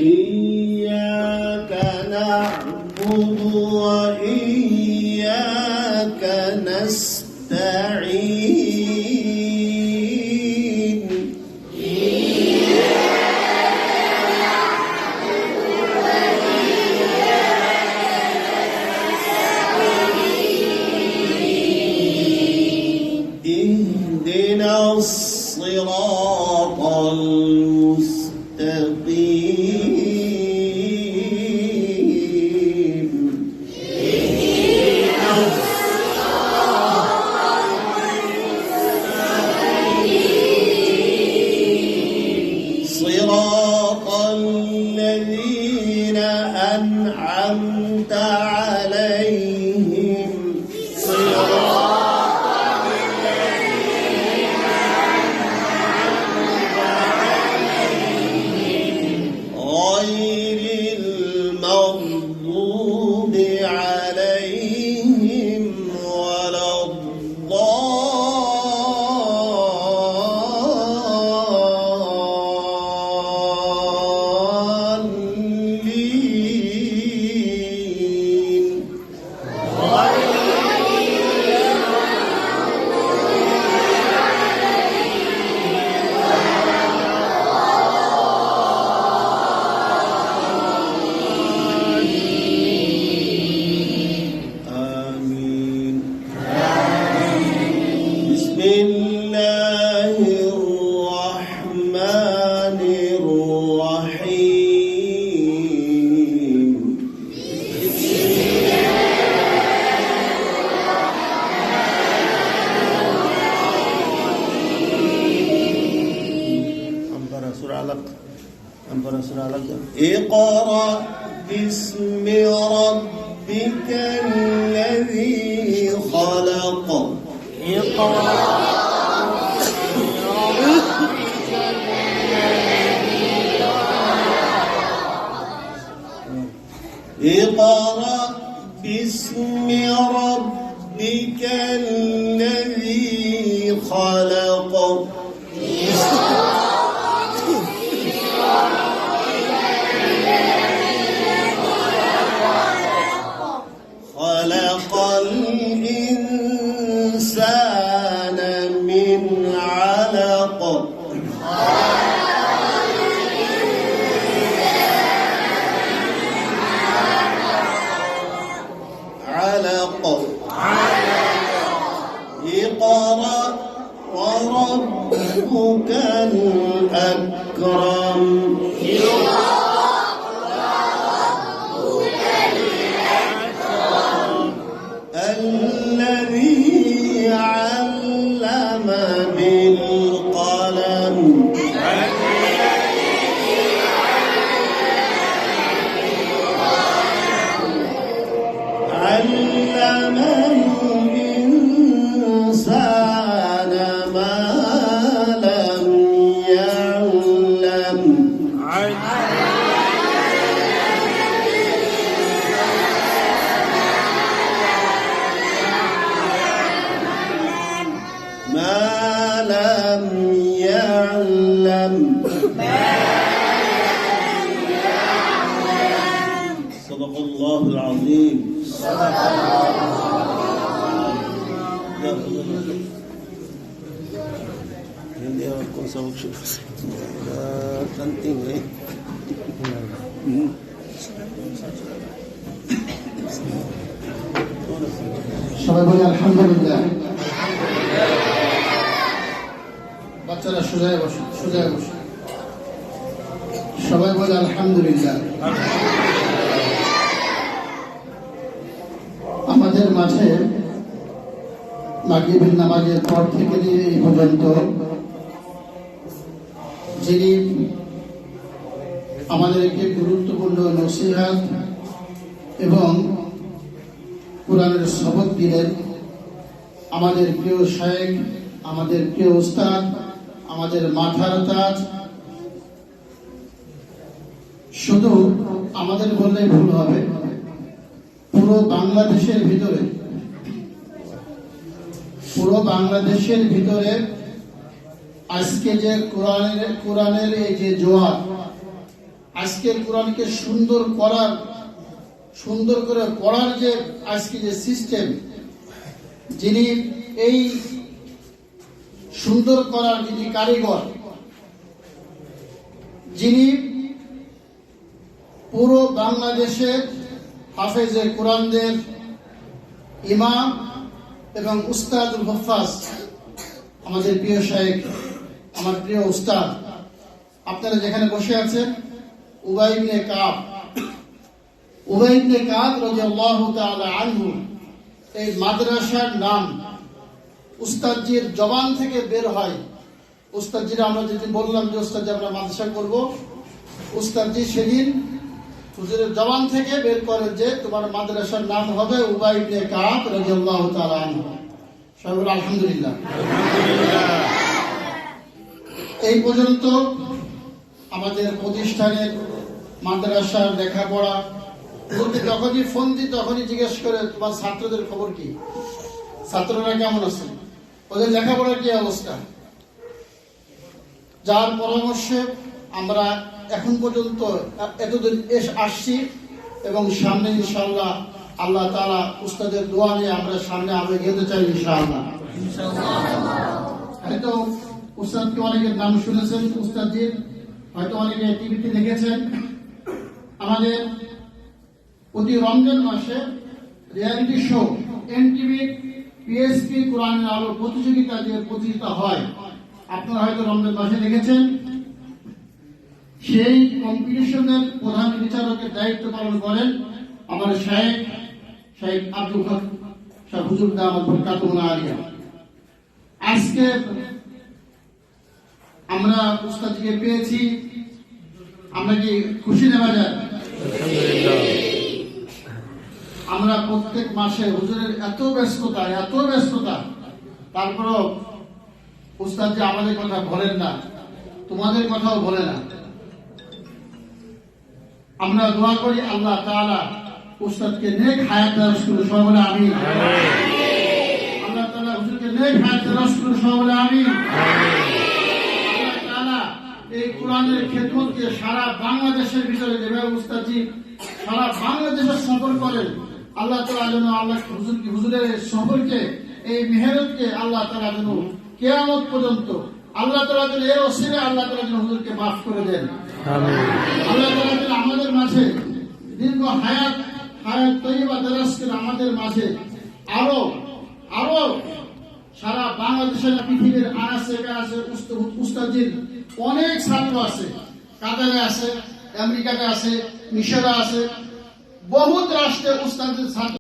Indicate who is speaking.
Speaker 1: إياك نعبد وإياك نستعين اهدنا الصراط المستقيم صراط الذين أنعمت عليهم غير المغضوب عليهم ولا الضالين آمين بسم الله الرحمن الرحيم اقرأ باسم ربك الذي خلق اقرأ باسم ربك الذي خلق خلق الإنسان من علق اقرأ وربك الأكرم الذي علم بالقلم علم الإنسان ما لم يعلم ما لم يعلم صدق الله العظيم hindi ako kung sa kanting
Speaker 2: সবাই বলি আলহামদুলিল্লাহ। বাচ্চারা সোজায় বসে, সোজায় বসে। সবাই বলি আলহামদুলিল্লাহ। আমাদের মাঝে মাগরিবের নামাজের পর থেকে নিয়ে এই পর্যন্ত যিনি আমাদেরকে গুরুত্বপূর্ণ নসিহত এবং কোরআনের শপথ দিলেন, আমাদের প্রিয় শায়েখ, আমাদের প্রিয় উস্তাদ, আমাদের মাথার তাজ। শুধু আমাদের বললেই ভুল হবে, পুরো বাংলাদেশের ভিতরে আজকে যে কোরআনের এই যে জোয়ার, আজকের কোরআনকে সুন্দর করে পড়ার যে আজকে যে সিস্টেম, যিনি এই সুন্দর করার যিনি কারিগর, যিনি পুরো বাংলাদেশের হাফেজে কোরআনদের ইমাম এবং উস্তাদুল হুফাজ, আমাদের প্রিয় শাইখ, আমার প্রিয় উস্তাদ, আপনারা যেখানে বসে আছেন, উবাই ইবনে কাব রাদিয়াল্লাহু তাআলা আনহু, এই মাদ্রাসার নাম উস্তাদজির জবান থেকে বের হয়। উস্তাদজিরা আমরা যেদিন বললাম যে উস্তাদজি আমরা মাদ্রাসা করব, উস্তাদজি সেদিন হুজুরের জবান থেকে বের করে যে তোমার মাদ্রাসার নাম হবে উবাই ইবনে কাব রাদিয়াল্লাহু তাআলা আনহু। সবাই বলে আলহামদুলিল্লাহ। এই পর্যন্ত আমাদের প্রতিষ্ঠানের মাদ্রাসার লেখাপড়া, যখনই ফোন দিই তখনই জিজ্ঞেস করে তোমার ছাত্রদের খবর কি, ছাত্ররা কেমন আছে, ওদের লেখাপড়ার কি অবস্থা। যার পরামর্শে আমরা এখন পর্যন্ত এতদিন আসছি এবং সামনে ইনশাআল্লাহ আল্লাহ তাআলা উস্তাদের দোয়া নিয়ে আমরা সামনে আরো এগোতে চাই ইনশাআল্লাহ। হয়তো উস্তাদকে অনেকের নাম শুনেছেন, উস্তাদজির হয়তো অনেকে টিভিতে দেখেছেন। আমাদের প্রতি রমজান মাসে রিয়ালিটি শো এনটিভি পিএসপি কোরআনের আলো প্রতিযোগিতা যে প্রতিযোগিতা হয়, আপনারা হয়তো রমজান মাসে দেখেছেন। সেই কম্পিটিশনের প্রধান বিচারকের দায়িত্ব পালন করেন আমার শাইখ আব্দুল হক সাহেব হুজুর দামাত বরকাতুহু আলিয়া। আজকে আমরা উস্তাদকে পেয়েছি, আমরা কি খুশি না বাজার? আমরা প্রত্যেক মাসে হুজুরের এত ব্যস্ততা, তারপরও উস্তাদ যে আমাদের কথা বলেন না, তোমাদের কথাও বলে না। আমরা দোয়া করি আল্লাহ তাআলা উস্তাদকে নেক হায়াত দারাজ করুন, সবাই বলে আমিন। আল্লাহ তাআলা হুজুরকে নেক হায়াত দারাজ করুন, সবাই বলে আমিন। আল্লাহ তাআলা এই কোরআনের খেদমতকে সারা বাংলাদেশের ভিতরে যেভাবে উস্তাদজি সারা বাংলাদেশের সফর করেন, আল্লাহ তাআলা যেন হুজুরের সফরকে, এই মেহেরতকে আল্লাহ তাআলা যেন কিয়ামত পর্যন্ত আল্লাহ তাআলা যেন এর ওসিলায় আল্লাহ তাআলা যেন হুজুরকে মাফ করে দেন। আল্লাহ তাআলা যেন আমাদের মাঝে দীর্ঘ হায়াত তৈয়বা দারাজ করে আমাদের মাঝে আরো সারা বাংলাদেশের পৃথিবীর আনাচে কানাচে উস্তাদজির অনেক ছাত্র আছে, কাতারে আছে, আমেরিকাতে আছে, মিশরে আছে, বহুত রাষ্ট্রে উস্তাদের ছাত্র